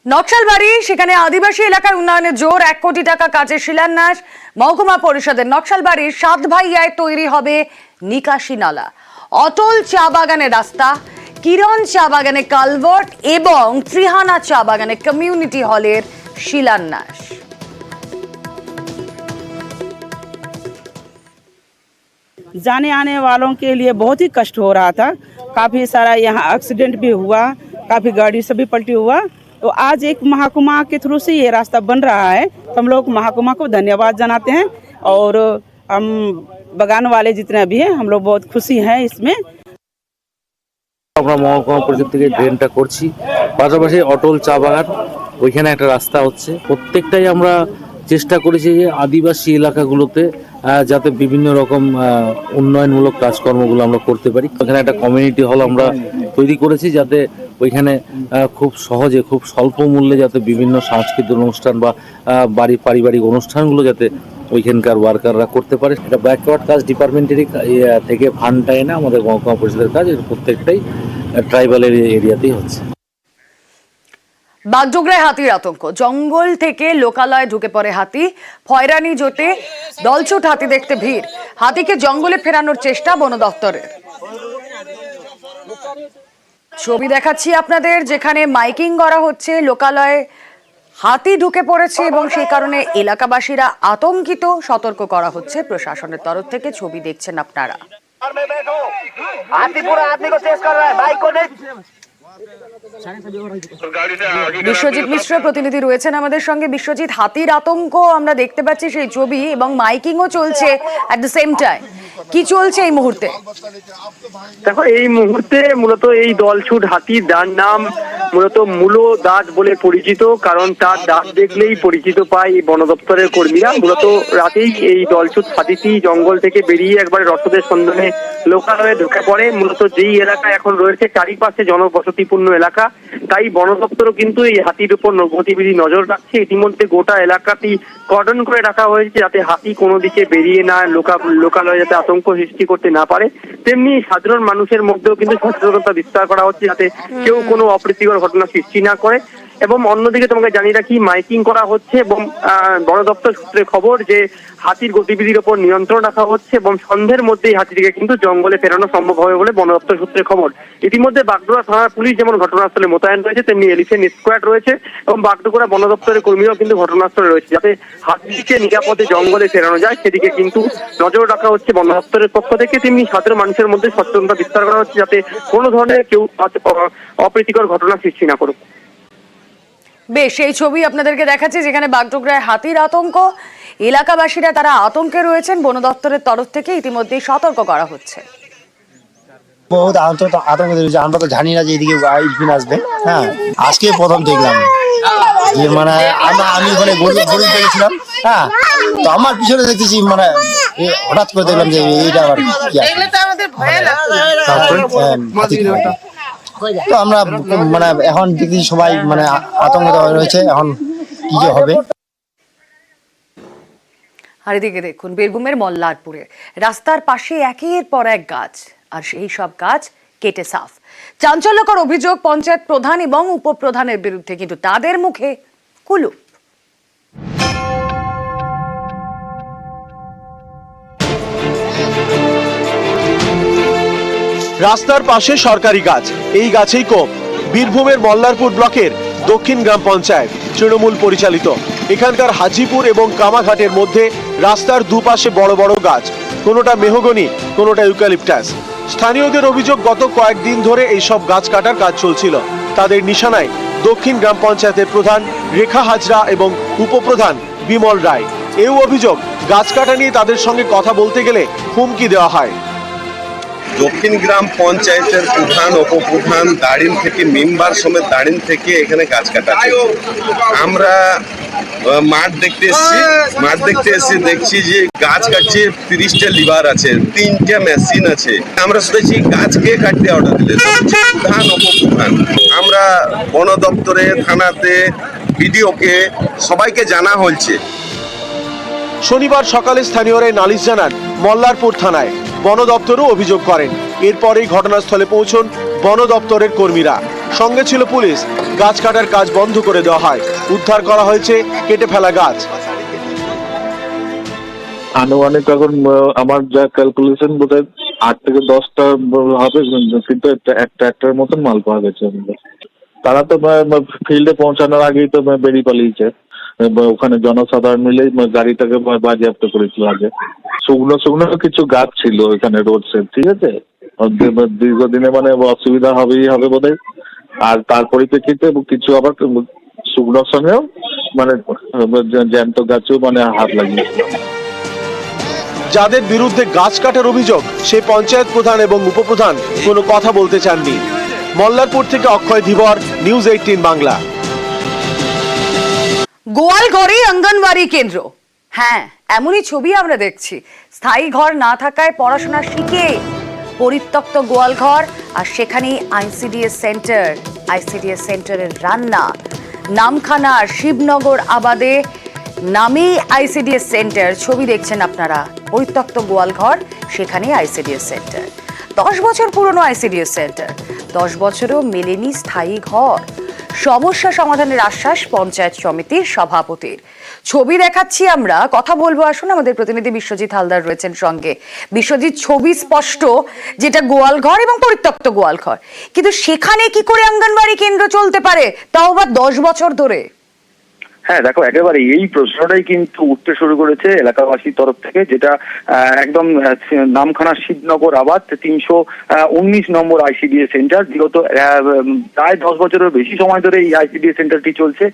নকশালবাড়ি সেখানে আদিবাসী এলাকার উন্নয়নে জোর 1 কোটি টাকা কাজের শিলান্যাস মহকুমা পরিষদের। নকশালবাড়ির 7 ভাইয়ায় তৈরি হবে নিকাশি নালা, অটল চা বাগানের রাস্তা, কিরণ চা বাগানে কালভার্ট এবং ত্রিহানা চা বাগানে কমিউনিটি হলের শিলান্যাস। जाने आने वालों के लिए बहुत ही कष्ट हो रहा था। काफ़ी सारा यहाँ एक्सीडेंट भी हुआ, काफ़ी गाड़ी से भी पलटी हुआ। तो आज एक महकुमा के थ्रू से ये रास्ता बन रहा है, तो हम लोग महकुमा को धन्यवाद जनाते हैं और हम बगान वाले जितने भी हैं हम लोग बहुत खुशी हैं इसमें। আমরা মহকুমা পরিষদ থেকে ড্রেনটা করছি, পাশাপাশি অটল চা বাগান ওইখানে একটা রাস্তা হচ্ছে। প্রত্যেকটাই আমরা চেষ্টা করেছি যে আদিবাসী এলাকাগুলোতে যাতে বিভিন্ন রকম উন্নয়নমূলক কাজকর্মগুলো আমরা করতে পারি। ওখানে একটা কমিউনিটি হল আমরা তৈরি করেছি যাতে ওইখানে খুব সহজে খুব স্বল্প মূল্যে যাতে বিভিন্ন সাংস্কৃতিক অনুষ্ঠান বা পারিবারিক অনুষ্ঠানগুলো যাতে ওইখানকার ওয়ার্কাররা করতে পারে। এটা ব্যাকওয়ার্ড কাজ ডিপার্টমেন্টেরই থেকে ফান্ডটা এনে আমাদের মহকুমা পরিষদের কাজ, এর প্রত্যেকটাই ট্রাইবাল এরিয়াতেই হচ্ছে। বাগডোগরায় হাতির আতঙ্ক, জঙ্গল থেকে লোকালয়ে ঢুকে পড়ে হাতি, ফয়রানি জোটে দলছুট হাতি দেখতে ভিড়, হাতিকে জঙ্গলে ফেরানোর চেষ্টা বন দপ্তরের। ছবি দেখাচ্ছি আপনাদের, যেখানে মাইকিং করা হচ্ছে, লোকালয়ে হাতি ঢুকে পড়েছে এবং সেই কারণে এলাকাবাসীরা আতঙ্কিত, সতর্ক করা হচ্ছে প্রশাসনের তরফ থেকে। ছবি দেখছেন আপনারা। বিশ্বজিৎ মিশ্র প্রতিনিধি রয়েছেন আমাদের সঙ্গে। বিশ্বজিৎ, হাতির আতঙ্ক আমরা দেখতে পাচ্ছি সেই ছবি এবং মাইকিংও চলছে এট দ্য সেম টাইম, কি চলছে এই মুহূর্তে? দেখো, এই মুহূর্তে মূলত এই দলছুট হাতি, যার নাম মূলত মূলো দাঁত বলে পরিচিত, কারণ তার দাঁত দেখলেই পরিচিত পায় বন দপ্তরের কর্মীরা। মূলত রাতেই এই দলছুট হাতিটি জঙ্গল থেকে বেরিয়ে একবারে রসদের সন্ধানে লোকালয়ে ঢুকে পড়ে। মূলত যেই এলাকা এখন রয়েছে চারিপাশে জনবসতিপূর্ণ এলাকা, তাই বন দপ্তরও কিন্তু এই হাতির উপর গতিবিধি নজর রাখছে। ইতিমধ্যে গোটা এলাকাটি কর্ডন করে রাখা হয়েছে যাতে হাতি কোনো দিকে বেরিয়ে না লোকালয়ে যাতে আতঙ্ক সৃষ্টি করতে না পারে। তেমনি সাধারণ মানুষের মধ্যেও কিন্তু সচেতনতা বিস্তার করা হচ্ছে যাতে কেউ কোনো অপ্রীতিকর ঘটনা সৃষ্টি না করে। এবং অন্যদিকে তোমাকে জানিয়ে রাখি, মাইকিং করা হচ্ছে এবং বন দপ্তর সূত্রে খবর যে হাতির গতিবিধির ওপর নিয়ন্ত্রণ রাখা হচ্ছে এবং সন্ধ্যের মধ্যেই হাতিটিকে কিন্তু জঙ্গলে ফেরানো সম্ভব হবে বলে বন দপ্তর সূত্রে খবর। ইতিমধ্যে বাগডোগরা থানার পুলিশ যেমন ঘটনাস্থলে মোতায়েন রয়েছে, তেমনি এলিফ্যান্ট স্কোয়াড রয়েছে এবং বাগডোগরা বন দপ্তরের কর্মীরাও কিন্তু ঘটনাস্থলে রয়েছে যাতে হাতিটিকে নিরাপদে জঙ্গলে ফেরানো যায় সেদিকে কিন্তু নজর রাখা হচ্ছে বন দপ্তরের পক্ষ থেকে। তেমনি সাধারণ মানুষের মধ্যে সচেতনতা বিস্তার করা হচ্ছে যাতে কোনো ধরনের কেউ অপ্রীতিকর ঘটনা সৃষ্টি না করুক। বেশ, এই ছবি আপনাদেরকে দেখাচ্ছি যেখানে বাগডোগরায় হাতির আতঙ্ক, এলাকাবাসীরা তারা আতঙ্কে রয়েছেন, বন দপ্তরের তরফ থেকে ইতিমধ্যেই সতর্ক করা হচ্ছে। বহুত আতঙ্ক রয়েছে, আমরা তো জানি না যে এদিকে ইলফিন আসবে। হ্যাঁ, আজকে প্রথম দেখলাম যে মানে আমি ওখানে গরু পেয়েছিলাম। হ্যাঁ, তো আমার পিছনে দেখতেছি মানে হঠাৎ করে দেখলাম যে এইটা আবার তো আমরা মানে এখন দেখি সবাই মানে আতঙ্কিত রয়েছে, এখন কি যে হবে। আর এদিকে দেখুন, বীরভূমের মল্লারপুরে রাস্তার পাশে একের পর এক গাছ, আর সেই সব গাছ কেটে সাফ। চাঞ্চল্যকর অভিযোগ পঞ্চায়েত প্রধান এবং উপপ্রধানের বিরুদ্ধে, কিন্তু তাদের মুখে কুলুপ। রাস্তার পাশে সরকারি গাছ, এই গাছেই কোপ। বীরভূমের মল্লারপুর ব্লকের দক্ষিণ গ্রাম পঞ্চায়েত তৃণমূল পরিচালিত। এখানকার হাজিপুর এবং কামাঘাটের মধ্যে রাস্তার দুপাশে বড় বড় গাছ, কোনোটা মেহগনি, কোনোটা ইউক্যালিপটাস। স্থানীয়দের অভিযোগ, গত কয়েকদিন ধরে এইসব গাছ কাটার কাজ চলছিল। তাদের নিশানায় দক্ষিণ গ্রাম পঞ্চায়েতের প্রধান রেখা হাজরা এবং উপপ্রধান বিমল রায়। এই অভিযোগ, গাছ কাটা নিয়ে তাদের সঙ্গে কথা বলতে গেলে হুমকি দেওয়া হয়। দক্ষিণ গ্রাম পঞ্চায়েতের প্রধান, উপপ্রধান দাঁড়িন থেকে মেম্বার সমেত দাঁড়িন থেকে এখানে গাছ কাটা। আমরা মাঠ দেখতে এসেছি, দেখছি যে গাছ কাটছে, 30টা লিভার আছে, 3টে মেশিন আছে। আমরা শুনেছি গাছকে কাটতে অর্ডার দিলে প্রধান, উপপ্রধান। আমরা বন দপ্তরে, থানাতে, বিডিওকে সবাইকে জানা হয়েছে। শনিবার সকালে স্থানীয়রাই নালিশ জানান মল্লারপুর থানায়। বন দপ্তরও অভিযোগ করেন। এরপরেই ঘটনাস্থলে পৌঁছন বন দপ্তরের কর্মীরা। সঙ্গে ছিল পুলিশ। গাছ কাটার কাজ বন্ধ করে দেওয়া হয়। উদ্ধার করা হয়েছে কেটে ফেলা গাছ। আনুমানিক এখন আমার যা ক্যালকুলেশন বোধহয় 8 থেকে 10টা হবে, কিন্তু একটার মতন মাল পাওয়া গেছে। তারা তো ফিল্ডে পৌঁছানোর আগেই তো বেরিয়ে পালিয়েছে। ওখানে জনসাধারণ মিলেই গাড়িটাকে বাজেয়াপ্ত করেছিল আগে। শুকনো কিছু গাছ ছিল এখানে রোড সাইড, ঠিক আছে। দীর্ঘদিনে মানে অসুবিধা হবেই হবে বোধহয়। আর তার পরিপ্রেক্ষিতে কিছু আবার শুকনোর সঙ্গেও মানে জ্যান্ত গাছেও মানে হাত লাগিয়েছিল। যাদের বিরুদ্ধে গাছ কাটার অভিযোগ, সেই পঞ্চায়েত প্রধান এবং উপপ্রধান কোনো কথা বলতে চাননি। মল্লারপুর থেকে অক্ষয় ধীবর, নিউজ 18 বাংলা। গোয়ালঘরে অঙ্গনওয়াড়ি কেন্দ্র, হ্যাঁ এমনই ছবি আমরা দেখছি। স্থায়ী ঘর না থাকায় পড়াশোনা শিখে পরিত্যক্ত গোয়ালঘর, আর সেখানেই আইসিডিএস সেন্টার। আইসিডিএস সেন্টারের রান্না নামখানা শিবনগর আবাদে নামেই আইসিডিএস সেন্টার। ছবি দেখছেন আপনারা, পরিত্যক্ত গোয়ালঘর, সেখানেই আইসিডিএস সেন্টার। 10 বছর পুরনো আইসিডিএস সেন্টার, 10 বছরও মেলেনি স্থায়ী ঘর। সমস্যা সমাধানের আশ্বাস পঞ্চায়েত সমিতির সভাপতির। ছবি দেখাচ্ছি আমরা, কথা বলবো আসুন। আমাদের প্রতিনিধি বিশ্বজিৎ হালদার রয়েছেন সঙ্গে। বিশ্বজিৎ, ছবি স্পষ্ট যেটা গোয়ালঘর এবং পরিত্যক্ত গোয়ালঘর, কিন্তু সেখানে কি করে অঙ্গনওয়াড়ি কেন্দ্র চলতে পারে, তাও আবার 10 বছর ধরে? হ্যাঁ দেখো, একেবারে এই প্রশ্নটাই কিন্তু উঠতে শুরু করেছে এলাকাবাসীর তরফ থেকে, যেটা একদম নামখানা শিবনগর আবাদ 319 নম্বর আইসিডিএস সেন্টার। বিগত প্রায় 10 বছরের বেশি সময় ধরে এই আইসিডিএস সেন্টারটি চলছে,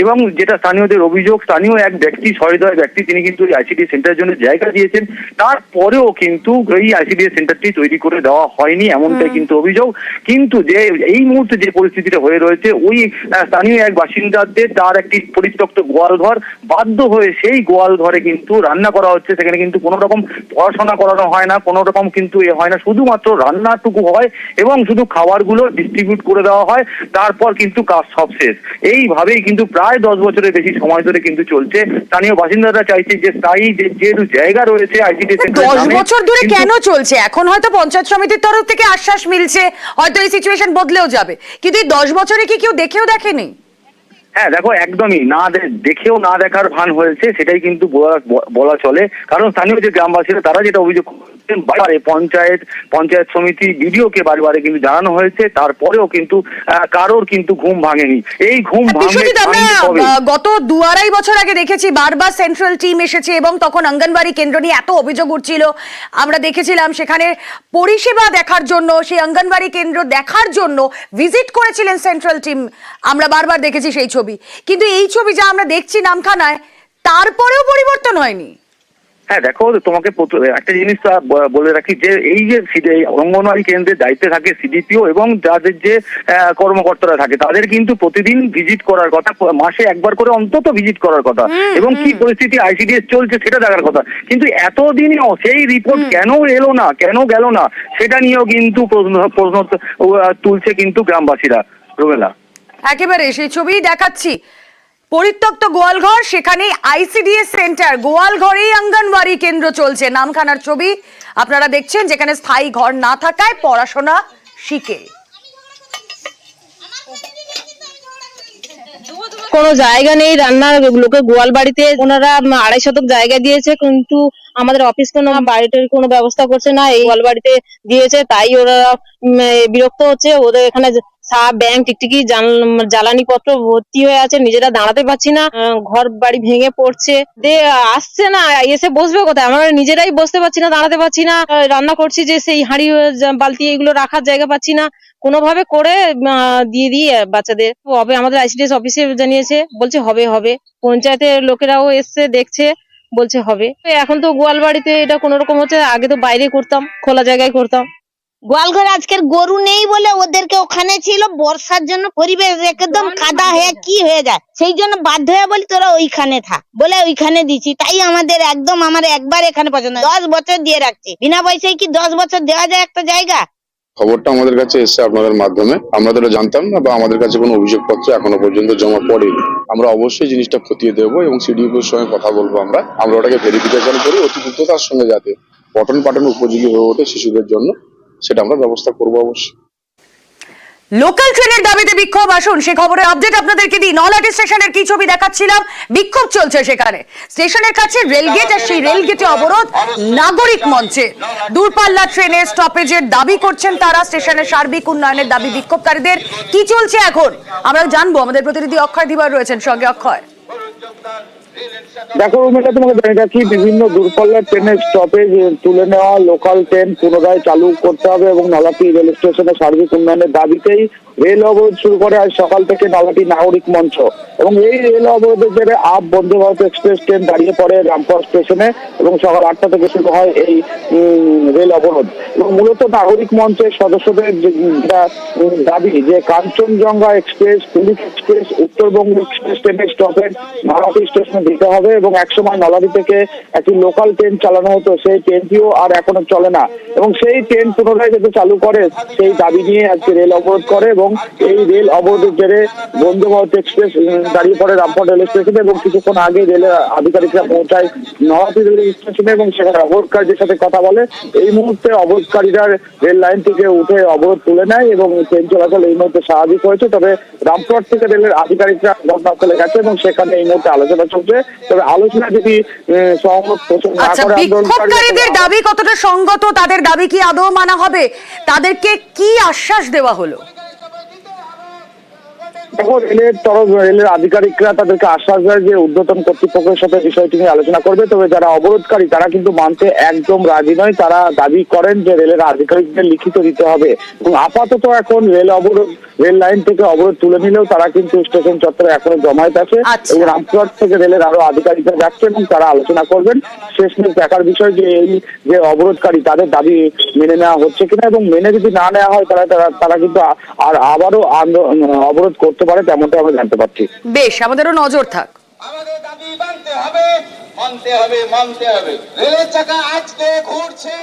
এবং যেটা স্থানীয়দের অভিযোগ, স্থানীয় এক ব্যক্তি, সহৃদয় ব্যক্তি, তিনি কিন্তু এই আইসিডিএস সেন্টারের জন্য জায়গা দিয়েছেন, তারপরেও কিন্তু এই আইসিডিএস সেন্টারটি তৈরি করে দেওয়া হয়নি, এমনটাই কিন্তু অভিযোগ। কিন্তু যে এই মুহূর্তে যে পরিস্থিতিটা হয়ে রয়েছে, ওই স্থানীয় এক বাসিন্দাদের তার একটি পরিত্যক্ত গোয়ালঘর, বাধ্য হয়ে সেই গোয়ালঘরে কিন্তু রান্না করা হচ্ছে। সেখানে কিন্তু কোনো রকম পড়াশোনা করানো হয় না, কোনো রকম কিন্তু এ হয় না, শুধুমাত্র রান্নাটুকু হয় এবং শুধু খাবারগুলো ডিস্ট্রিবিউট করে দেওয়া হয়, তারপর কিন্তু কাজ সব শেষ। এইভাবেই কিন্তু প্রায় 10 বছরের বেশি সময় ধরে কিন্তু চলছে। স্থানীয় বাসিন্দারা চাইছে যে স্থায়ী যে জায়গা রয়েছে আইসিডিএস সেন্টার, 10 বছর ধরে কেন চলছে? এখন হয়তো পঞ্চায়েত সমিতির তরফ থেকে আশ্বাস মিলছে, হয়তো এই সিচুয়েশন বদলেও যাবে, কিন্তু এই 10 বছরে কি কেউ দেখেও দেখেনি? হ্যাঁ দেখো, একদমই না দেখেও না দেখার ভান হয়েছে, সেটাই কিন্তু বলা চলে। কারণ স্থানীয় যে গ্রামবাসীরা, তারা যেটা অভিযোগ করছেন, বারে পঞ্চায়েত সমিতি, বিডিওকে বারে কিন্তু জানানো হয়েছে, তারপরেও কিন্তু কারোর কিন্তু ঘুম ভাঙেনি। এই ঘুম গত 2-2.5 বছর আগে দেখেছি বারবার সেন্ট্রাল টিম এসেছে, এবং তখন অঙ্গনওয়াড়ি কেন্দ্র নিয়ে এত অভিযোগ উঠছিল, আমরা দেখেছিলাম সেখানে পরিষেবা দেখার জন্য, সেই অঙ্গনওয়াড়ি কেন্দ্র দেখার জন্য ভিজিট করেছিলেন সেন্ট্রাল টিম। আমরা বারবার দেখেছি সেই ছবি, কিন্তু এই ছবি যা আমরা দেখছি নামখানায়, তারপরেও পরিবর্তন হয়নি। হ্যাঁ দেখো, তোমাকে একটা জিনিস বলে রাখি, যে এই যে অঙ্গনওয়াড়ি কেন্দ্রের দায়িত্বে থাকে সিডিপিও এবং যাদের যে কর্মকর্তারা থাকে, তাদের কিন্তু প্রতিদিন ভিজিট করার কথা, মাসে একবার করে অন্তত ভিজিট করার কথা, এবং কি পরিস্থিতি আইসিডিএস চলছে সেটা দেখার কথা। কিন্তু এতদিনেও সেই রিপোর্ট কেন এলো না, কেন গেল না, সেটা নিয়েও কিন্তু প্রশ্ন তুলছে কিন্তু গ্রামবাসীরা। রোবেলা, একেবারে সেই ছবি দেখাচ্ছি, পরিত্যক্ত গোয়ালঘর, সেখানে আইসিডিএস সেন্টার, গোয়ালঘরেই অঙ্গনওয়াড়ি কেন্দ্র চলছে। নামখানার ছবি আপনারা দেখছেন, যেখানে স্থায়ী ঘর না থাকায় পড়াশোনা শিখে। কোনো জায়গা নেই রান্নার, লোকে গোয়াল বাড়িতে ওনারা 2.5 শতক জায়গা দিয়েছে, কিন্তু আমাদের অফিস কোনো বাড়িটির কোনো ব্যবস্থা করছে না। এই গোয়াল বাড়িতে দিয়েছে, তাই ওরা বিরক্ত হচ্ছে। ওদের এখানে সাপ, ব্যাঙ, টিকটিকি, জ্বালানি পত্র ভর্তি হয়ে আছে, নিজেরা দাঁড়াতে পারছি না, ঘর বাড়ি ভেঙে পড়ছে, আসছে না, এসে বসবে কোথায়? আমরা নিজেরাই বসতে পারছি না, দাঁড়াতে পারছি না, রান্না করছি যে সেই হাঁড়ি বালতি এগুলো রাখার জায়গা পাচ্ছি না, কোনোভাবে করে দিয়ে দিই বাচ্চাদের। হবে, আমাদের আইসিডিএস অফিসে জানিয়েছে, বলছে হবে। পঞ্চায়েতের লোকেরাও এসছে, দেখছে, বলছে হবে। এখন তো গোয়াল বাড়িতে এটা কোন রকম হচ্ছে, আগে তো বাইরে করতাম, খোলা জায়গায় করতাম। গোয়ালঘর আজকের গরু নেই বলে ওদেরকে ওখানে ছিল, বর্ষার জন্য পরিবেশ একদম কাদা হয়ে কি হয়ে যায়, সেই জন্য বাধ্য হয়ে বলি তোরা ওইখানে থাক বলে ওইখানে দিছি। তাই আমাদের একদম আমার একবার এখানে পছন্দ, 10 বছর দিয়ে রাখছি, বিনা পয়সায় কি 10 বছর দেওয়া যায় একটা জায়গা? খবরটা আমাদের কাছে এসছে আপনাদের মাধ্যমে, আমরা তো জানতাম না, বা আমাদের কাছে কোনো অভিযোগপত্র এখনো পর্যন্ত জমা পড়েনি। আমরা অবশ্যই জিনিসটা খতিয়ে দেবো এবং সিডিপিওর সঙ্গে কথা বলবো। আমরা ওটাকে ভেরিফিকেশন করি, অতি দ্রুততার সঙ্গে যাতে পঠন পাঠন উপযোগী হয়ে ওঠে শিশুদের জন্য, সেটা আমরা ব্যবস্থা করবো অবশ্যই। লোকাল ট্রেনের দাবিতে বিক্ষোভ, আসুন সে খবরের আপডেট আপনাদেরকে দিই। নলহাটি স্টেশনের কি ছবি দেখাচ্ছিলাম, বিক্ষোভ চলছে সেখানে স্টেশনের কাছে রেলগেট, আর সেই রেলগেটে অবরোধ নাগরিক মঞ্চে। দূরপাল্লা ট্রেনের স্টপেজের দাবি করছেন তারা, স্টেশনের সার্বিক উন্নয়নের দাবি বিক্ষোভকারীদের। কি চলছে এখন আমরা জানবো, আমাদের প্রতিনিধি অক্ষয় ধীবর রয়েছেন সঙ্গে। অক্ষয়, দেখো রুমিতা, তোমাকে জানিয়ে রাখি, বিভিন্ন দূরপাল্লার ট্রেনের স্টপেজ তুলে নেওয়া, লোকাল ট্রেন পুনরায় চালু করতে হবে এবং নলহাটি রেল স্টেশনের সার্বিক উন্নয়নের দাবিতেই রেল অবরোধ শুরু করে আজ সকাল থেকে নলহাটি নাগরিক মঞ্চ। এবং এই রেল অবরোধের জেরে up Vande Bharat express train দাঁড়িয়ে পড়ে রামপুর স্টেশনে এবং সকাল 8টা থেকে শুরু হয় এই রেল অবরোধ। এবং মূলত নাগরিক মঞ্চের সদস্যদের যেটা দাবি যে Kanchenjunga express, police express, Uttarbanga express ট্রেনের স্টপেজ নলহাটি স্টেশনে দিতে হবে এবং একসময় নলহাটি থেকে একটি লোকাল ট্রেন চালানো হতো, সেই ট্রেনটিও আর এখনো চলে না এবং সেই ট্রেন পুনরায় যাতে চালু করে সেই দাবি নিয়ে আজকে রেল অবরোধ করে। এবং এই রেল অবরোধের জেরে বন্দে ভারত এক্সপ্রেস দাঁড়িয়ে পড়ে রামপুর রেল স্টেশনে এবং কিছুক্ষণ আগে রেলের আধিকারিকরা পৌঁছায় নলহাটি রেল স্টেশনে এবং সেখানে অবরোধকারীদের সাথে কথা বলে। এই মুহূর্তে অবরোধকারীরা রেল লাইন থেকে উঠে অবরোধ তুলে নেয় এবং ট্রেন চলাচল এই মুহূর্তে স্বাভাবিক হয়েছে। তবে রামপুর থেকে রেলের আধিকারিকরা ঘটনাস্থলে গেছে এবং সেখানে এই মুহূর্তে আলোচনা চলছে। তবে আলোচনা যদি সহমত পোষণ না করে বিক্ষোভকারীদের দাবি কতটা সঙ্গত, তাদের দাবি কি আদৌ মানা হবে, তাদেরকে কি আশ্বাস দেওয়া হলো? দেখো, রেলের আধিকারিকরা তাদেরকে আশ্বাস দেয় যে ঊর্ধ্বতন কর্তৃপক্ষের সাথে বিষয়টি নিয়ে আলোচনা করবে। তবে যারা অবরোধকারী তারা কিন্তু মানতে একদম রাজি নয়। তারা দাবি করেন যে রেলের আধিকারিকদের লিখিত দিতে হবে এবং আপাতত এখন রেল লাইন থেকে অবরোধ তুলে নিলেও তারা কিন্তু স্টেশন চত্বরে এখনো জমায়েত আছে এবং রামপুরহাট থেকে রেলের আরো আধিকারিকরা যাচ্ছে এবং তারা আলোচনা করবেন। শেষমেশ দেখার বিষয় যে এই যে অবরোধকারী তাদের দাবি মেনে নেওয়া হচ্ছে কিনা এবং মেনে যদি না নেওয়া হয় তারা কিন্তু আবারও অবরোধ করতে পারে, তেমনটা আমরা জানতে পারছি। বেশ, আমাদেরও নজর থাক। আমাদের দাবি মানতে হবে, মানতে হবে, মানতে হবে। রেলের চাকা আজকে ঘুরছে।